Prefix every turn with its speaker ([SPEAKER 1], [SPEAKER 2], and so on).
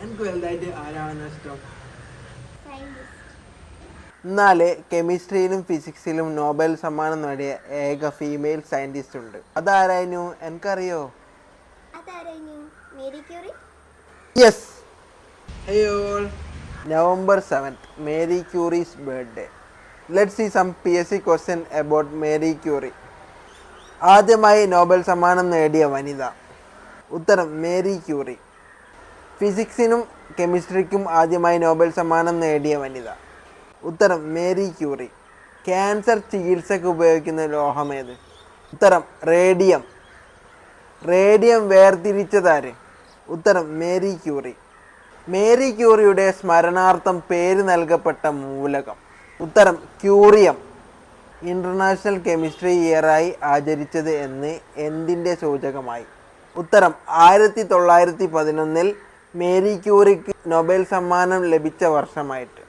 [SPEAKER 1] എനിക്ക് വലുതായിട്ട് ആരാണെന്ന് ഇഷ്ടം?
[SPEAKER 2] എന്നാൽ കെമിസ്ട്രിയിലും ഫിസിക്സിലും നോബൽ സമ്മാനം നേടിയ ഏക ഫീമെയിൽ സയൻറ്റിസ്റ്റ് ഉണ്ട്. അതാരായിരുന്നു? എനിക്കറിയോ? Yes.
[SPEAKER 1] Hey all.
[SPEAKER 2] November 7th, Mary Curie's birthday. Let's see some PSC question about Mary Curie. ആദ്യമായി നോബൽ സമ്മാനം നേടിയ വനിത. ഉത്തരം മേരി ക്യൂറി. ഫിസിക്സിനും കെമിസ്ട്രിക്കും ആദ്യമായി നോബൽ സമ്മാനം നേടിയ വനിത. ഉത്തരം മേരി ക്യൂറി. ക്യാൻസർ ചികിത്സയ്ക്ക് ഉപയോഗിക്കുന്ന ലോഹമേത്? ഉത്തരം റേഡിയം. റേഡിയം വേർതിരിച്ചതാര്? ഉത്തരം മേരി ക്യൂറി. മേരി ക്യൂറിയുടെ സ്മരണാർത്ഥം പേര് നൽകപ്പെട്ട മൂലകം? ഉത്തരം ക്യൂറിയം. ഇൻ്റർനാഷണൽ കെമിസ്ട്രി ഇയറായി ആചരിച്ചത് എന്ന് എന്തിൻ്റെ സൂചകമായി? ഉത്തരം 1911 മേരി ക്യൂറിക്ക് നൊബേൽ സമ്മാനം ലഭിച്ച വർഷമായിട്ട്.